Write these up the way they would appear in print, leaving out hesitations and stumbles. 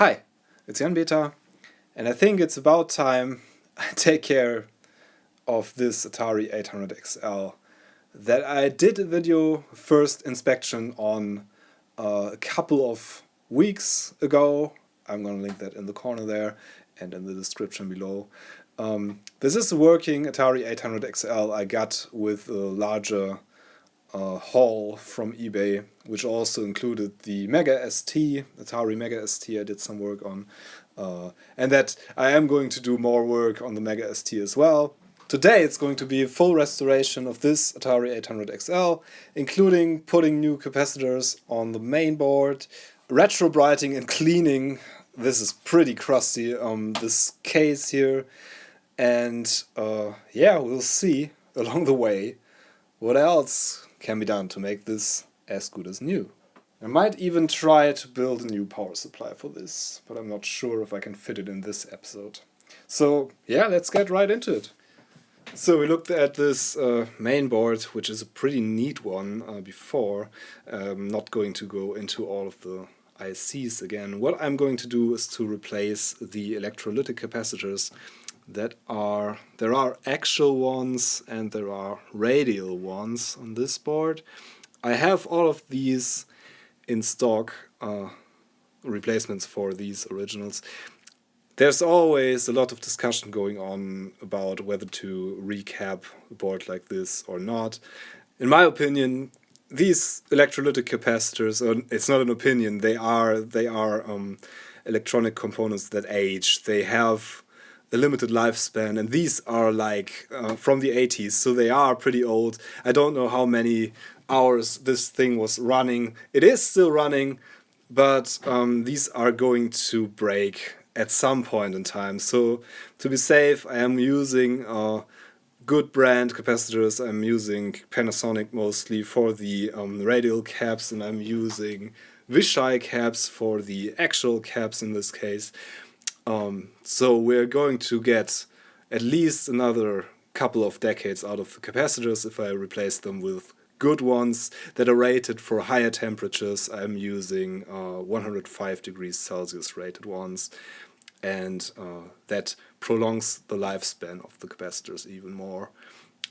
Hi, it's Jan Beta, and I think it's about time I take care of this Atari 800XL that I did a video first inspection on a couple of weeks ago. I'm gonna link that in the corner there and in the description below. This is a working Atari 800XL I got with a larger haul from eBay, which also included the Mega ST, Atari Mega ST I did some work on, and that I am going to do more work on the Mega ST as well. Today it's going to be a full restoration of this Atari 800XL, including putting new capacitors on the main board, retrobrighting and cleaning. This is pretty crusty, this case here, and yeah, we'll see along the way what else can be done to make this as good as new. I might even try to build a new power supply for this, but I'm not sure if I can fit it in this episode. So yeah, let's get right into it. So we looked at this main board, which is a pretty neat one before. I'm not going to go into all of the ICs again. What I'm going to do is to replace the electrolytic capacitors. There are axial ones and there are radial ones on this board. I have all of these in stock, replacements for these originals. There's always a lot of discussion going on about whether to recap a board like this or not. In my opinion, these electrolytic capacitors, it's not an opinion, they are electronic components that age. They have a limited lifespan, and these are like from the 80s, so they are pretty old. I don't know how many hours this thing was running. It is still running, but these are going to break at some point in time. So to be safe, I am using good brand capacitors. I'm using Panasonic mostly for the radial caps, and I'm using Vishay caps for the axial caps in this case. So we're going to get at least another couple of decades out of the capacitors if I replace them with good ones that are rated for higher temperatures. I'm using 105 degrees Celsius rated ones, and that prolongs the lifespan of the capacitors even more.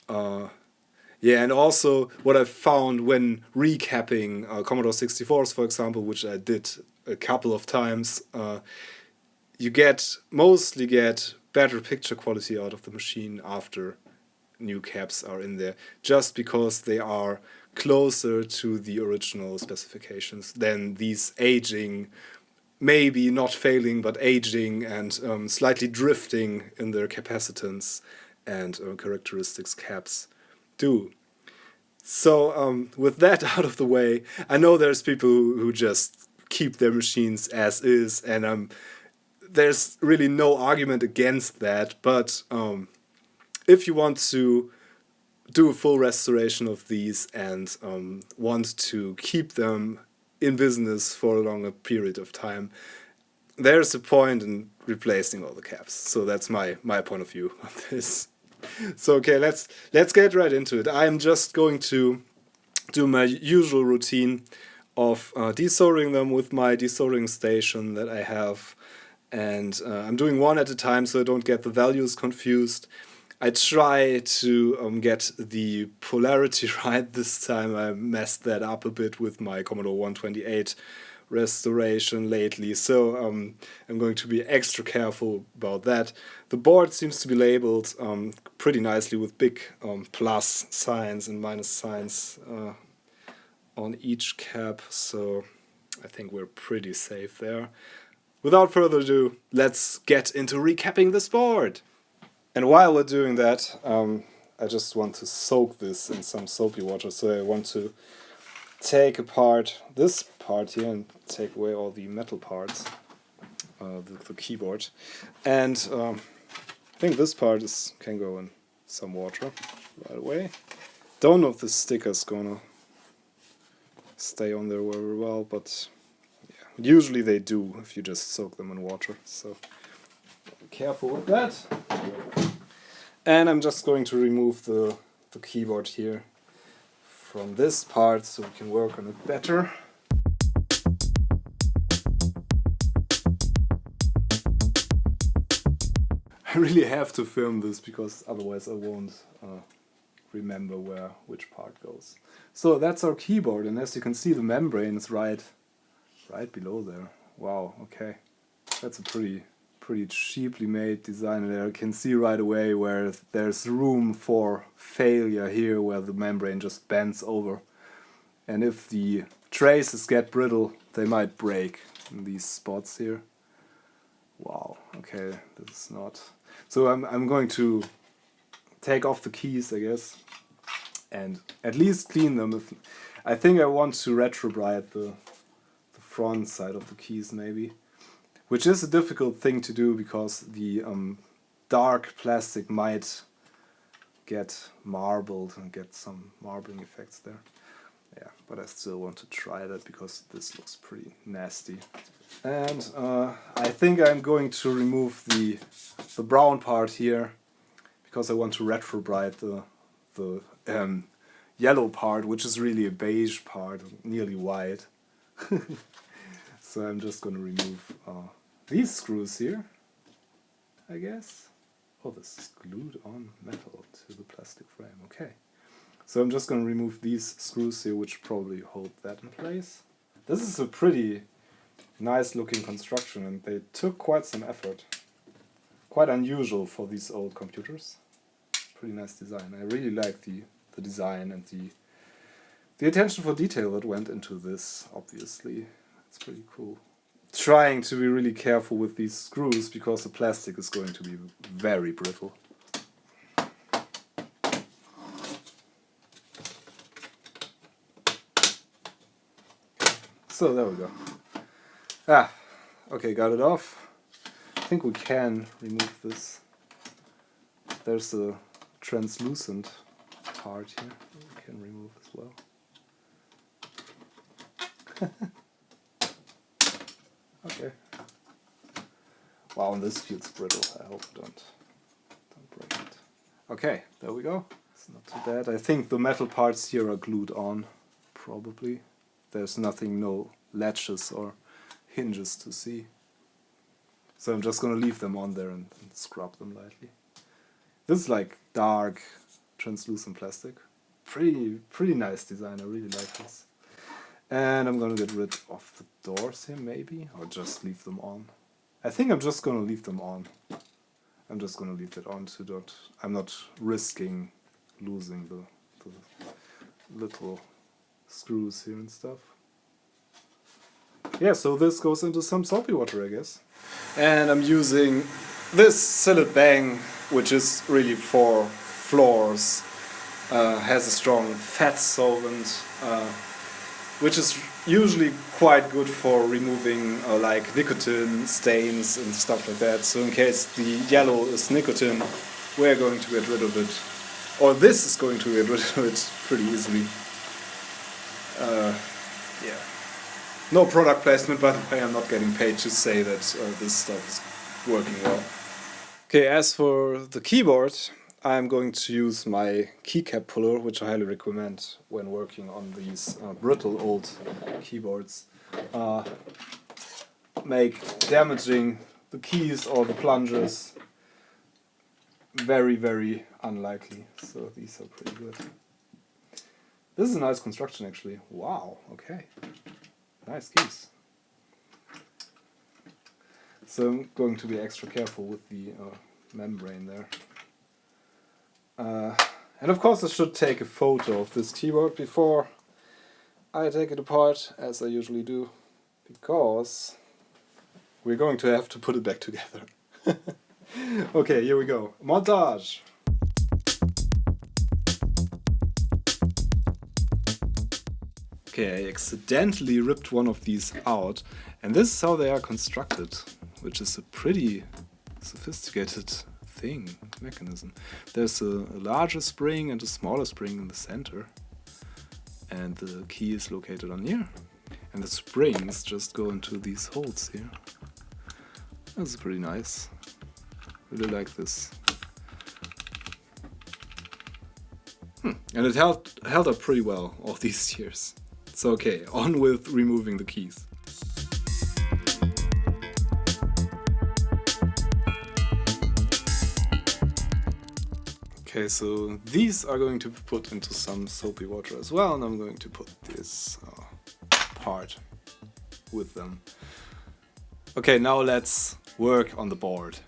Yeah, and also what I've found when recapping Commodore 64s, for example, which I did a couple of times, you mostly get better picture quality out of the machine after new caps are in there, just because they are closer to the original specifications than these aging, maybe not failing, but aging and slightly drifting in their capacitance and characteristics caps do. So with that out of the way, I know there's people who just keep their machines as is, and there's really no argument against that, but if you want to do a full restoration of these and want to keep them in business for a longer period of time, there's a point in replacing all the caps. So that's my point of view on this. So okay, let's get right into it. I'm just going to do my usual routine of desoldering them with my desoldering station that I have. And I'm doing one at a time so I don't get the values confused. I try to get the polarity right this time. I messed that up a bit with my Commodore 128 restoration lately, so I'm going to be extra careful about that. The board seems to be labeled pretty nicely with big plus signs and minus signs on each cap, so I think we're pretty safe there. Without further ado, let's get into recapping this board. And while we're doing that, I just want to soak this in some soapy water. So I want to take apart this part here and take away all the metal parts, the keyboard. And I think this part can go in some water right away. Don't know if this sticker's gonna stay on there very well, but usually they do if you just soak them in water, so be careful with that. And I'm just going to remove the keyboard here from this part so we can work on it better. really have to film this because otherwise I won't remember which part goes. So that's our keyboard, and as you can see the membrane is right below there. Wow, okay. That's a pretty cheaply made design there. You can see right away where there's room for failure here, where the membrane just bends over. And if the traces get brittle, they might break in these spots here. Wow, okay, this is not... So I'm going to take off the keys, I guess, and at least clean them. I think I want to retrobrite the front side of the keys maybe, which is a difficult thing to do because the dark plastic might get marbled and get some marbling effects there. Yeah, but I still want to try that because this looks pretty nasty. And I think I'm going to remove the brown part here because I want to retrobrite the yellow part, which is really a beige part, nearly white. So I'm just going to remove these screws here, I guess. Oh, this is glued on metal to the plastic frame, okay. So I'm just going to remove these screws here, which probably hold that in place. This is a pretty nice looking construction, and they took quite some effort. Quite unusual for these old computers. Pretty nice design. I really like the design and the attention for detail that went into this, obviously. It's pretty cool. Trying to be really careful with these screws because the plastic is going to be very brittle. So there we go. Okay, got it off. I think we can remove this. There's a translucent part here we can remove as well. Okay. Wow, and this feels brittle. I hope I don't break it. Okay, there we go. It's not too bad. I think the metal parts here are glued on, probably. There's nothing, no latches or hinges to see. So I'm just gonna leave them on there and scrub them lightly. This is like dark, translucent plastic. Pretty nice design. I really like this. And I'm gonna get rid of the doors here, maybe, or just leave them on. I think I'm just gonna leave them on. I'm just gonna leave it on so I'm not risking losing the little screws here and stuff. Yeah, so this goes into some soapy water, I guess. And I'm using this Sillet Bang, which is really for floors. Has a strong fat solvent, which is usually quite good for removing like nicotine stains and stuff like that. So in case the yellow is nicotine, we're going to get rid of it, or this is going to get rid of it pretty easily. Yeah. No product placement, by the way. I'm not getting paid to say that this stuff is working well. Okay, as for the keyboard, I'm going to use my keycap puller, which I highly recommend when working on these brittle old keyboards. Make damaging the keys or the plungers very, very unlikely. So these are pretty good. This is a nice construction, actually. Wow, okay. Nice keys. So I'm going to be extra careful with the membrane there. And of course I should take a photo of this keyboard before I take it apart, as I usually do, because we're going to have to put it back together. Okay, here we go. Montage! Okay, I accidentally ripped one of these out, and this is how they are constructed, which is a pretty sophisticated mechanism. There's a larger spring and a smaller spring in the center, and the key is located on here, and the springs just go into these holes here. That's pretty nice. Really like this. And it held up pretty well all these years. So okay, on with removing the keys. Okay, so these are going to be put into some soapy water as well, and I'm going to put this part with them. Okay, now let's work on the board.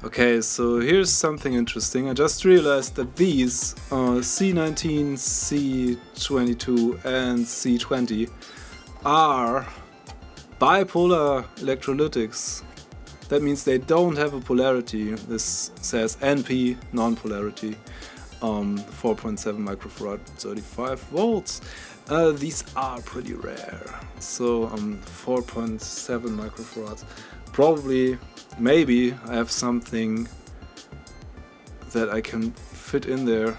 Okay, so here's something interesting. I just realized that these C19, C22 and C20 are bipolar electrolytics. That means they don't have a polarity. This says NP, non-polarity, 4.7 microfarad, 35 volts. These are pretty rare. So 4.7 microfarads. Probably, maybe I have something that I can fit in there,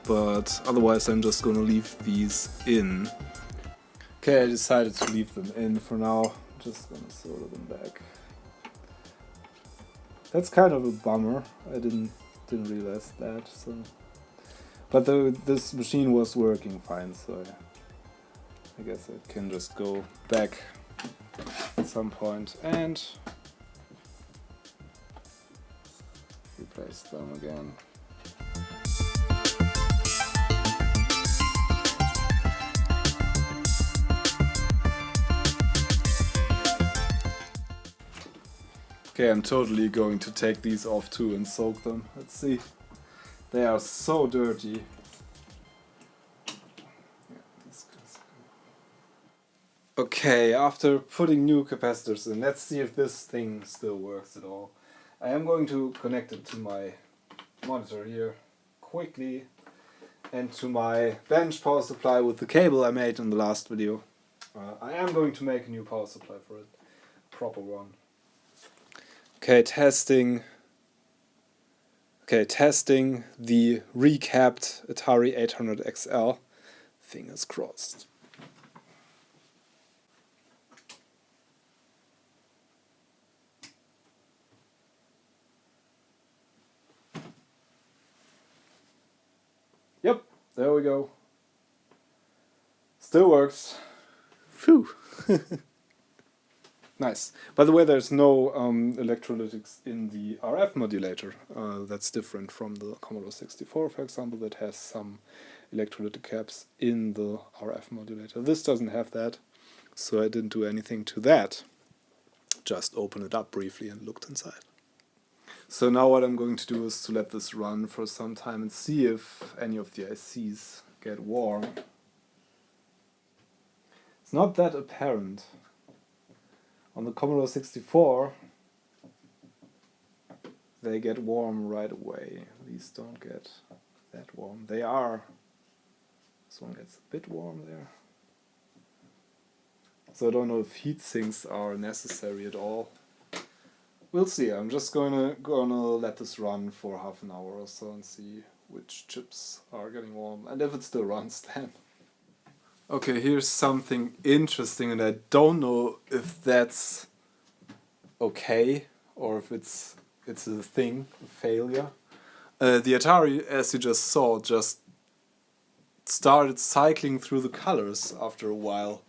but otherwise I'm just gonna leave these in. Okay, I decided to leave them in for now. Just gonna solder them back. That's kind of a bummer. I didn't realize that. So, but this machine was working fine, so I guess I can just go back at some point and replace them again. Okay, I'm totally going to take these off too and soak them. Let's see. They are so dirty. Okay, after putting new capacitors in, let's see if this thing still works at all. I am going to connect it to my monitor here quickly and to my bench power supply with the cable I made in the last video. I am going to make a new power supply for it, proper one. Okay, testing the recapped Atari 800XL. Fingers crossed. Yep, there we go. Still works. Phew. Nice. By the way, there's no electrolytics in the RF modulator. That's different from the Commodore 64, for example, that has some electrolytic caps in the RF modulator. This doesn't have that, so I didn't do anything to that. Just opened it up briefly and looked inside. So now what I'm going to do is to let this run for some time and see if any of the ICs get warm. It's not that apparent. On the Commodore 64, they get warm right away. These don't get that warm. They are. This one gets a bit warm there. So I don't know if heat sinks are necessary at all. We'll see. I'm just gonna let this run for half an hour or so and see which chips are getting warm and if it still runs then. Okay, here's something interesting, and I don't know if that's okay or if it's a thing, a failure. The Atari, as you just saw, just started cycling through the colors after a while.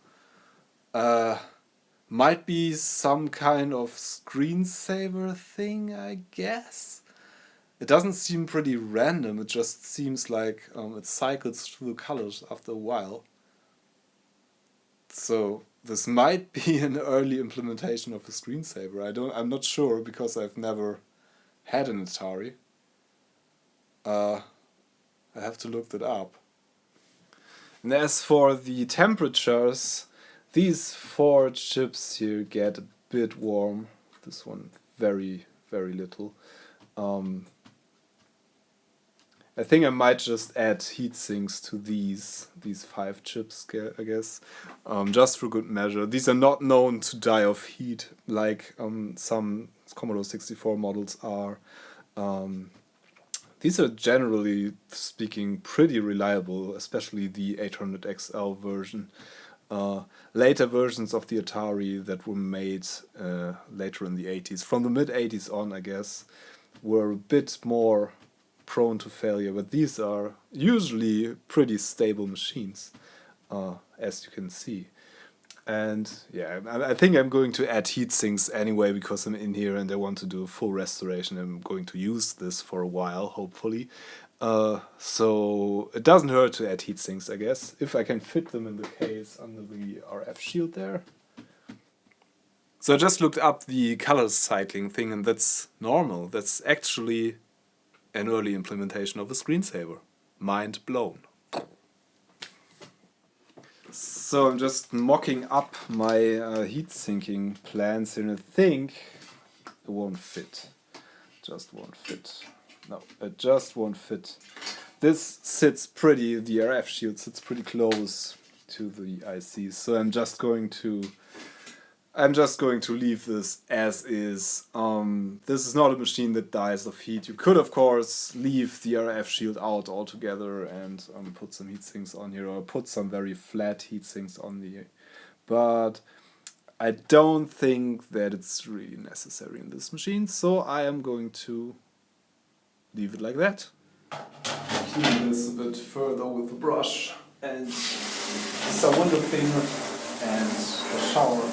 Might be some kind of screensaver thing, I guess. It doesn't seem pretty random, it just seems like it cycles through the colors after a while. So this might be an early implementation of a screensaver. I'm not sure because I've never had an Atari. I have to look that up. And as for the temperatures, these 4 chips here get a bit warm. This one very, very little. I think I might just add heat sinks to these 5 chips, I guess, just for good measure. These are not known to die of heat like some Commodore 64 models are. These are generally speaking pretty reliable, especially the 800XL version. Later versions of the Atari that were made later in the 80s, from the mid-80s on, I guess, were a bit more prone to failure, but these are usually pretty stable machines, as you can see. And yeah, I think I'm going to add heat sinks anyway because I'm in here and I want to do a full restoration. I'm going to use this for a while, hopefully. So it doesn't hurt to add heat sinks, I guess, if I can fit them in the case under the RF shield there. So I just looked up the color cycling thing, and that's normal. That's actually an early implementation of a screensaver. Mind blown. So I'm just mocking up my heat sinking plans here, and I think it won't fit. Just won't fit. No, it just won't fit. This sits pretty, the RF shield sits pretty close to the IC, so I'm just going to leave this as is. This is not a machine that dies of heat. You could, of course, leave the RF shield out altogether and put some heat sinks on here, or put some very flat heat sinks on here. But I don't think that it's really necessary in this machine, so I am going to leave it like that. Clean this a bit further with a brush and some window cleaner and a shower.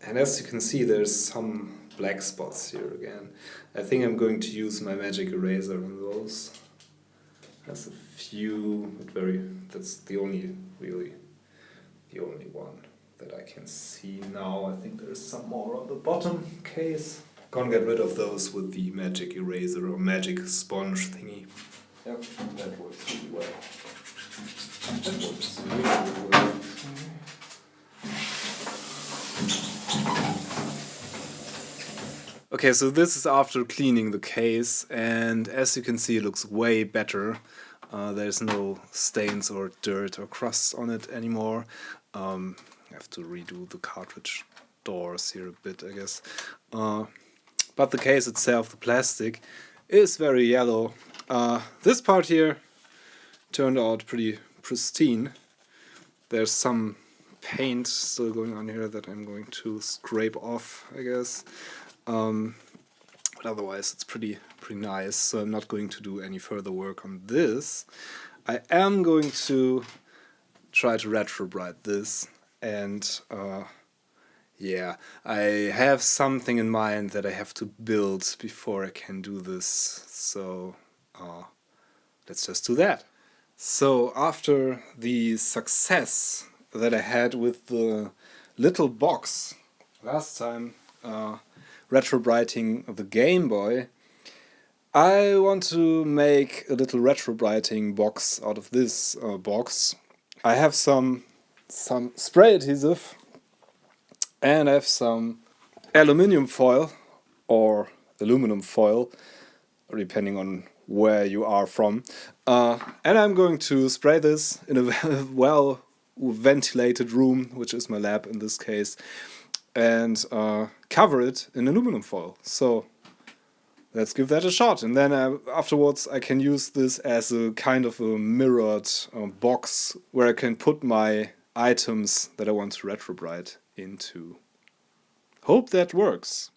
And as you can see, there's some black spots here again. I think I'm going to use my magic eraser on those. There's a few, but that's the only one that I can see now. I think there's some more on the bottom case. Gonna get rid of those with the magic eraser or magic sponge thingy. Yep, that works really well. That works really well. Okay, so this is after cleaning the case, and as you can see, it looks way better. There's no stains or dirt or crusts on it anymore. I have to redo the cartridge doors here a bit, I guess. But the case itself, the plastic, is very yellow. This part here turned out pretty pristine. There's some paint still going on here that I'm going to scrape off, I guess. But otherwise it's pretty nice, so I'm not going to do any further work on this. I am going to try to retrobrite this, and yeah, I have something in mind that I have to build before I can do this, so let's just do that. So after the success that I had with the little box last time, retrobrighting the Game Boy, I want to make a little retrobrighting box out of this box. I have some spray adhesive and I have some aluminium foil or aluminum foil, depending on where you are from. And I'm going to spray this in a well ventilated room, which is my lab in this case, and cover it in aluminum foil. So let's give that a shot, and then afterwards I can use this as a kind of a mirrored box where I can put my items that I want to retrobrite into. Hope that works.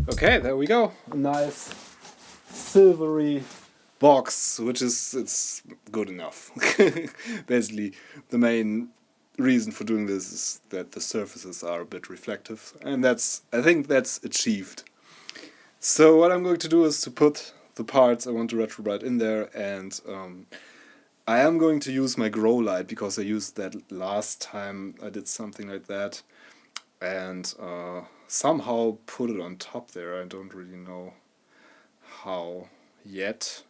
Okay, there we go. A nice silvery box, which it's good enough. Basically, the main reason for doing this is that the surfaces are a bit reflective, and I think that's achieved. So what I'm going to do is to put the parts I want to retrobrite in there, and I am going to use my grow light because I used that last time I did something like that, and somehow put it on top there. I don't really know how yet.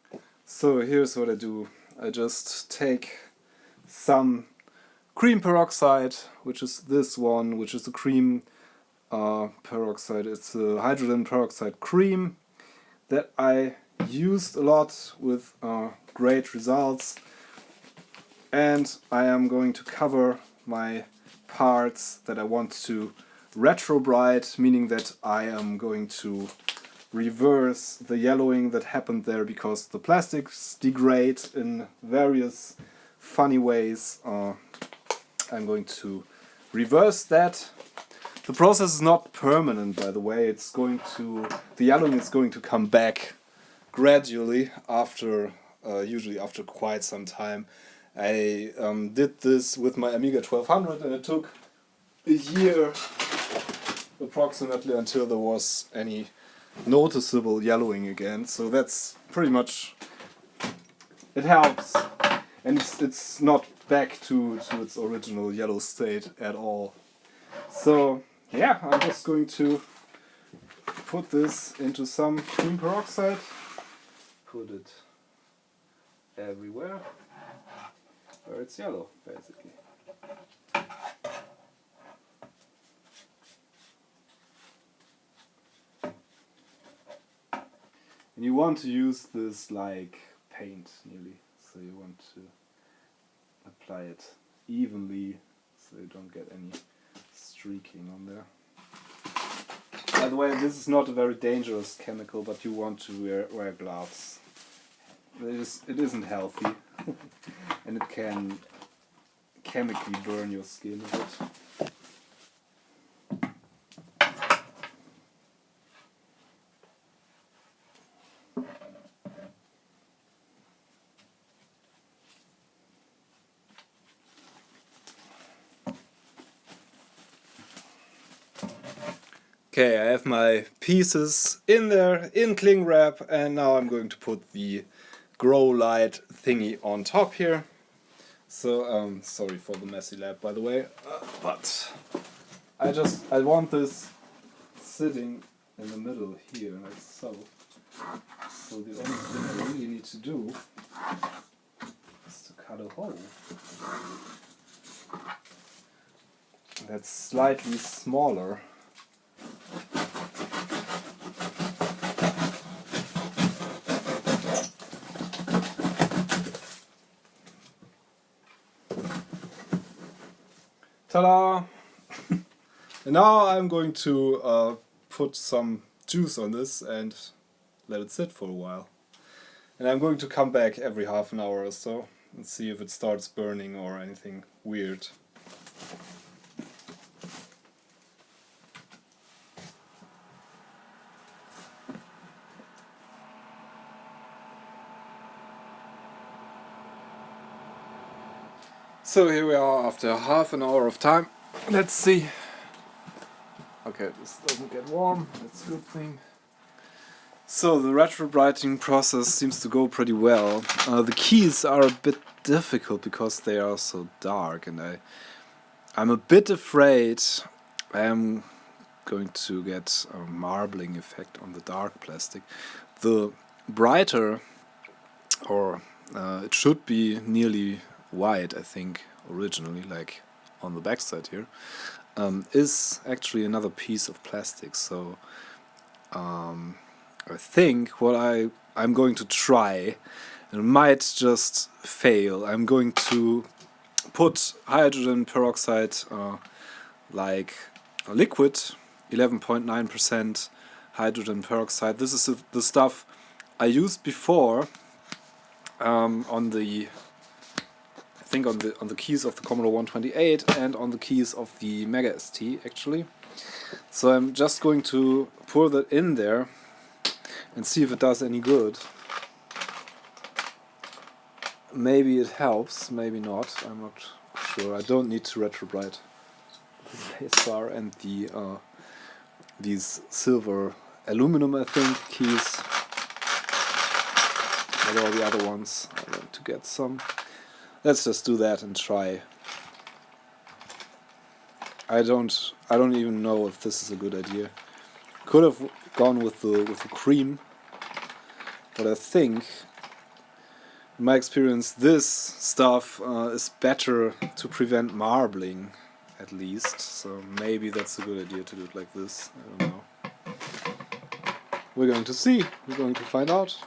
So here's what I do. I just take some cream peroxide, which is this one, which is the cream peroxide. It's a hydrogen peroxide cream that I used a lot with great results, and I am going to cover my parts that I want to retrobrite, meaning that I am going to reverse the yellowing that happened there because the plastics degrade in various funny ways. I'm going to reverse that. The process is not permanent, by the way. The yellowing is going to come back gradually after, usually after quite some time. I did this with my Amiga 1200, and it took a year approximately until there was any noticeable yellowing again. So that's pretty much, it helps, and it's not back to its original yellow state at all. So yeah, I'm just going to put this into some cream peroxide, put it everywhere where it's yellow, basically. And you want to use this like paint nearly, so you want to apply it evenly so you don't get any streaking on there. By the way, this is not a very dangerous chemical, but you want to wear gloves. It isn't healthy and it can chemically burn your skin a bit. Okay, I have my pieces in there, in cling wrap, and now I'm going to put the grow light thingy on top here. So, sorry for the messy lab, by the way, but I want this sitting in the middle here, like so. So the only thing I really need to do is to cut a hole. That's slightly smaller. Ta-da! And now I'm going to put some juice on this and let it sit for a while. And I'm going to come back every half an hour or so and see if it starts burning or anything weird. So here we are after half an hour of time. Let's see. Okay, this doesn't get warm, that's a good thing. So the retrobrighting process seems to go pretty well. The keys are a bit difficult because they are so dark, and I'm a bit afraid I am going to get a marbling effect on the dark plastic. The brighter, or it should be nearly white, I think, originally, like on the backside here, is actually another piece of plastic. So I think what I'm going to try, and it might just fail, I'm going to put hydrogen peroxide like a liquid, 11.9% hydrogen peroxide. This is the stuff I used before on the, I think on the keys of the Commodore 128 and on the keys of the Mega ST actually. So I'm just going to pour that in there and see if it does any good. Maybe it helps, maybe not, I'm not sure. I don't need to retrobrite the spacebar and these silver aluminum, I think, keys. Like all the other ones. I want to get some. Let's just do that and try. I don't even know if this is a good idea. Could have gone with the cream, but I think, in my experience, this stuff is better to prevent marbling, at least. So maybe that's a good idea to do it like this. I don't know. We're going to see. We're going to find out.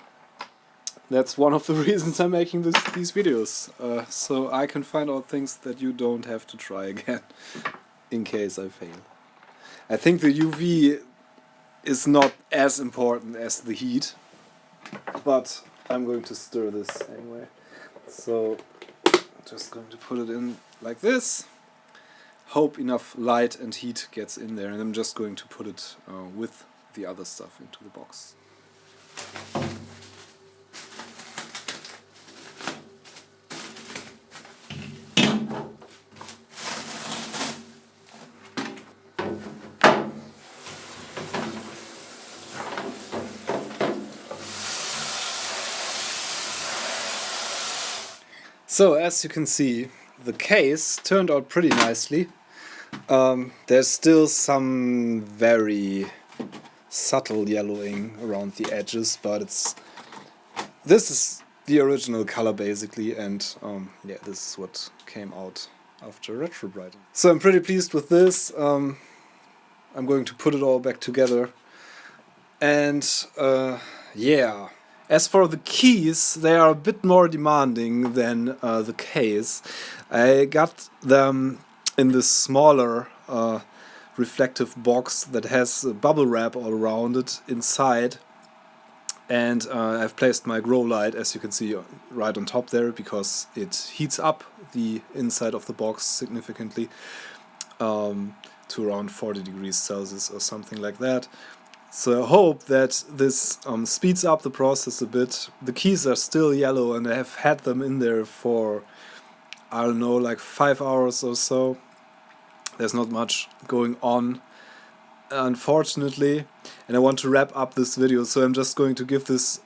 That's one of the reasons I'm making these videos, so I can find out things that you don't have to try again, in case I fail. I think the UV is not as important as the heat, but I'm going to stir this anyway. So I'm just going to put it in like this. Hope enough light and heat gets in there, and I'm just going to put it with the other stuff into the box. So as you can see, the case turned out pretty nicely. There's still some very subtle yellowing around the edges, but this is the original color basically, and yeah, this is what came out after retrobrighting. So I'm pretty pleased with this. I'm going to put it all back together, and yeah. As for the keys, they are a bit more demanding than the case. I got them in this smaller reflective box that has bubble wrap all around it inside, and I've placed my grow light, as you can see, right on top there, because it heats up the inside of the box significantly to around 40 degrees Celsius or something like that. So I hope that this speeds up the process a bit. The keys are still yellow, and I have had them in there for, I don't know, like 5 hours or so. There's not much going on, unfortunately, and I want to wrap up this video, so I'm just going to give this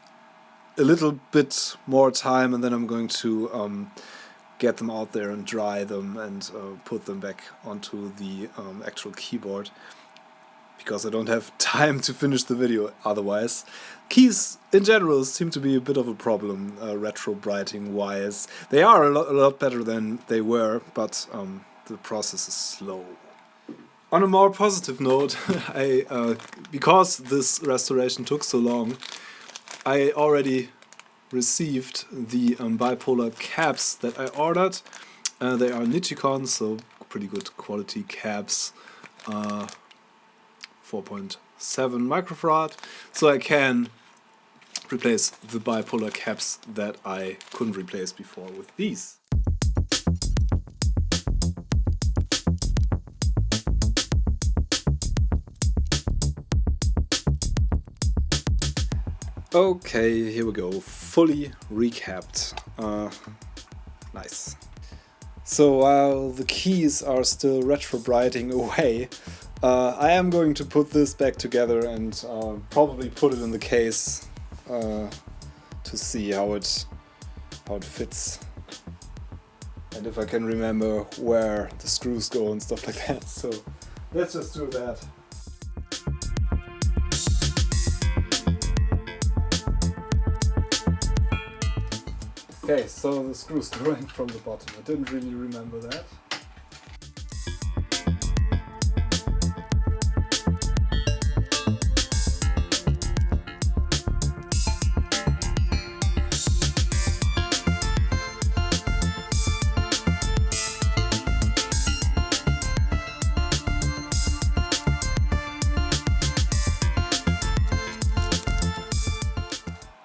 a little bit more time, and then I'm going to get them out there and dry them and put them back onto the actual keyboard, because I don't have time to finish the video otherwise. Keys in general seem to be a bit of a problem, retrobrighting wise. They are a lot better than they were, but the process is slow. On a more positive note, because this restoration took so long, I already received the bipolar caps that I ordered. They are Nichicon, so pretty good quality caps. 4.7 microfarad, so I can replace the bipolar caps that I couldn't replace before with these. Okay, here we go, fully recapped. Nice. So while the keys are still retrobrighting away, I am going to put this back together and probably put it in the case to see how it fits, and if I can remember where the screws go and stuff like that. So let's just do that. Okay, so the screws going from the bottom. I didn't really remember that.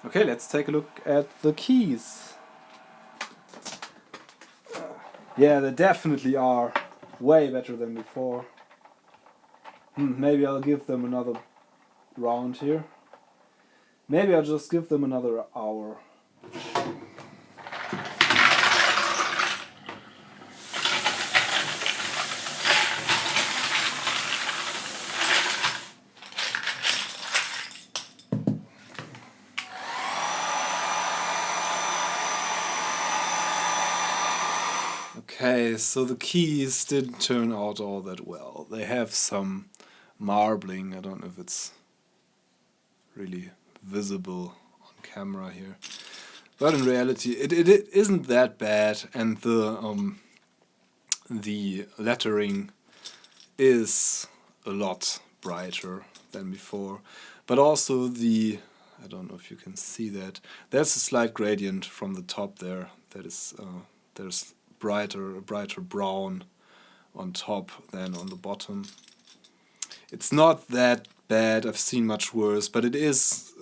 Okay, let's take a look at the keys. Yeah, they definitely are way better than before. Maybe I'll give them another round here. Maybe I'll just give them another hour. Okay, so the keys didn't turn out all that well. They have some marbling. I don't know if it's really visible on camera here, but in reality it isn't that bad, and the lettering is a lot brighter than before, but also I don't know if you can see that, there's a slight gradient from the top there. That is there's a brighter brown on top than on the bottom. It's not that bad, I've seen much worse, but it is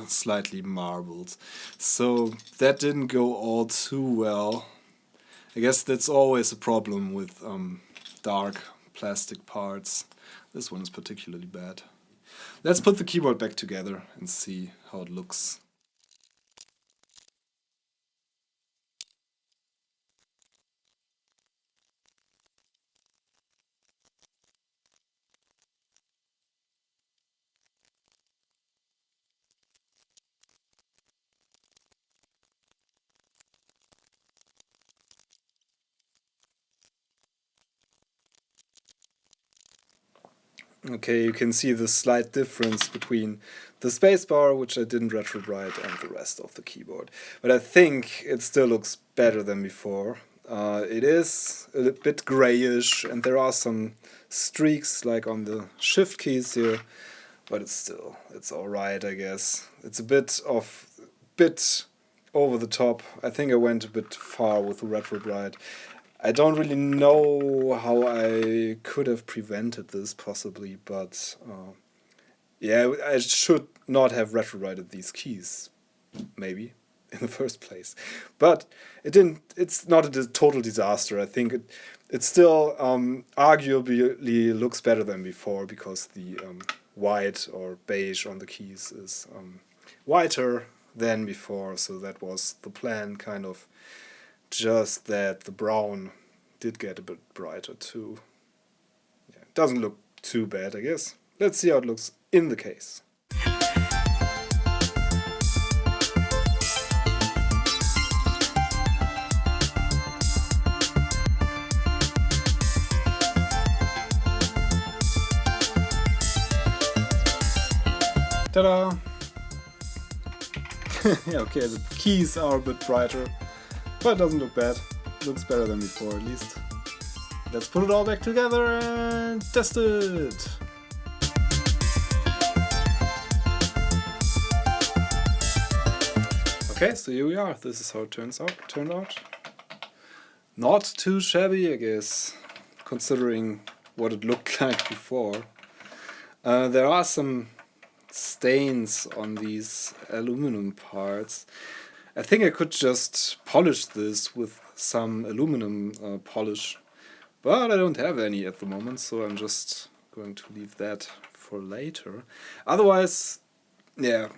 slightly marbled. So that didn't go all too well. I guess that's always a problem with dark plastic parts. This one is particularly bad. Let's put the keyboard back together and see how it looks. Okay, you can see the slight difference between the spacebar, which I didn't retrobrite, and the rest of the keyboard. But I think it still looks better than before. It is a bit grayish, and there are some streaks like on the shift keys here, but it's alright, I guess. It's a bit over the top. I think I went a bit far with the retrobrite. I don't really know how I could have prevented this, possibly, but yeah, I should not have retrobrited these keys, maybe, in the first place. But it didn't. It's not a total disaster. I think it still arguably looks better than before, because the white or beige on the keys is whiter than before, so that was the plan, kind of. Just that the brown did get a bit brighter too. Yeah, it doesn't look too bad, I guess. Let's see how it looks in the case. Ta-da! Yeah, okay, the keys are a bit brighter, but it doesn't look bad. Looks better than before, at least. Let's put it all back together and test it! Okay, so here we are. This is how it turned out. Not too shabby, I guess, considering what it looked like before. There are some stains on these aluminum parts. I think I could just polish this with some aluminum polish, but I don't have any at the moment, so I'm just going to leave that for later. Otherwise, yeah,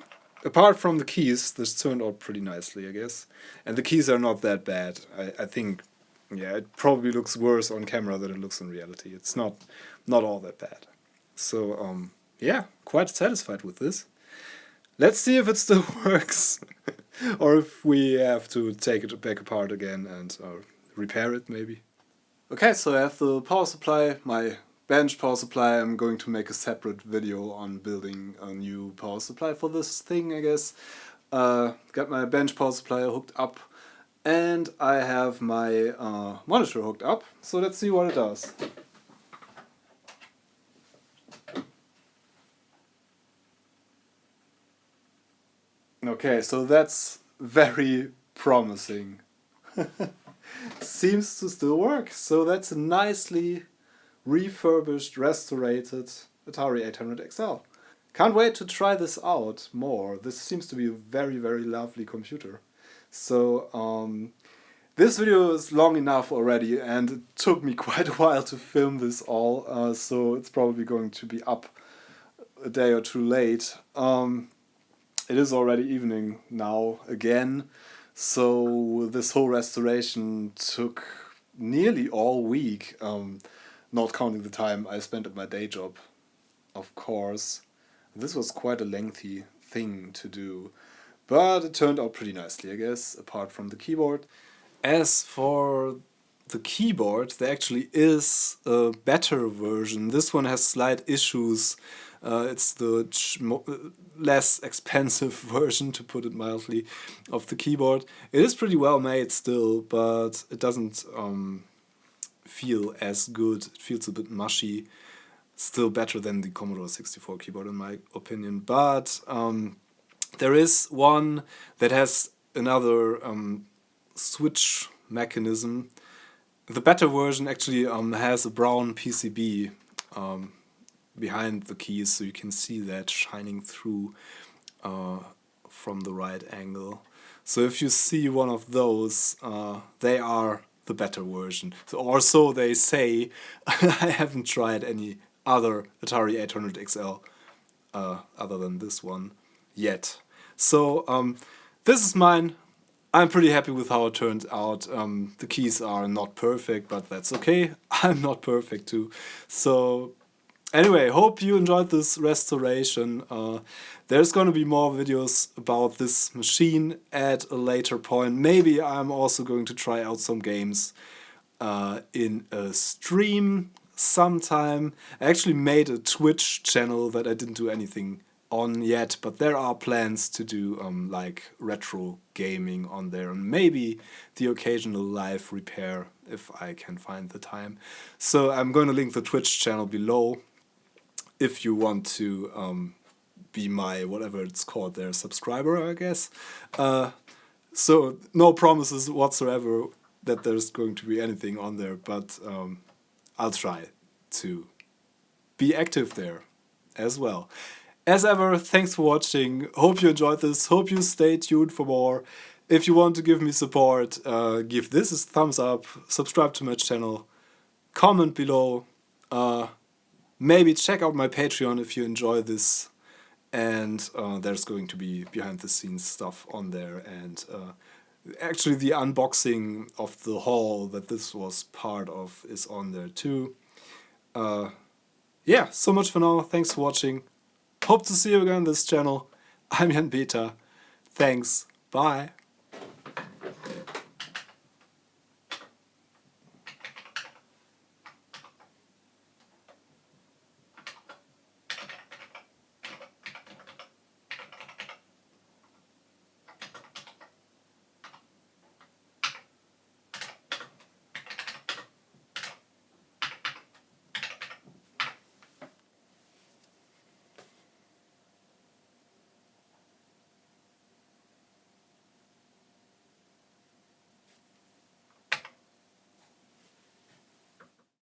apart from the keys, this turned out pretty nicely, I guess. And the keys are not that bad. I think, yeah, it probably looks worse on camera than it looks in reality. It's not all that bad. So, yeah, quite satisfied with this. Let's see if it still works, or if we have to take it back apart again and repair it, maybe. Okay, so I have the power supply, my bench power supply. I'm going to make a separate video on building a new power supply for this thing, I guess. Got my bench power supply hooked up, and I have my monitor hooked up, so let's see what it does. Okay, so that's very promising. Seems to still work. So that's a nicely refurbished, restored Atari 800XL. Can't wait to try this out more. This seems to be a very, very lovely computer. So this video is long enough already, and it took me quite a while to film this all, so it's probably going to be up a day or two late. It is already evening now again, so this whole restoration took nearly all week, not counting the time I spent at my day job, of course. This was quite a lengthy thing to do, but it turned out pretty nicely, I guess, apart from the keyboard. As for the keyboard, there actually is a better version. This one has slight issues. It's the less expensive version, to put it mildly, of the keyboard. It is pretty well made still, but it doesn't feel as good. It feels a bit mushy. Still better than the Commodore 64 keyboard in my opinion. But there is one that has another switch mechanism. The better version actually has a brown PCB behind the keys, so you can see that shining through from the right angle. So if you see one of those, they are the better version. So, or so they say. I haven't tried any other Atari 800 XL other than this one yet. So this is mine. I'm pretty happy with how it turned out. The keys are not perfect, but that's okay. I'm not perfect too. So anyway, hope you enjoyed this restoration. There's gonna be more videos about this machine at a later point. Maybe I'm also going to try out some games in a stream sometime. I actually made a Twitch channel that I didn't do anything on yet, but there are plans to do like retro gaming on there, and maybe the occasional live repair if I can find the time. So I'm going to link the Twitch channel below if you want to be my, whatever it's called there, subscriber, I guess. So no promises whatsoever that there's going to be anything on there, but I'll try to be active there as well. As ever, thanks for watching. Hope you enjoyed this. Hope you stay tuned for more. If you want to give me support, give this a thumbs up, subscribe to my channel, comment below, maybe check out my Patreon if you enjoy this, and there's going to be behind the scenes stuff on there, and actually the unboxing of the haul that this was part of is on there too. Yeah, so much for now. Thanks for watching. Hope to see you again on this channel. I'm Jan Beta. Thanks. Bye.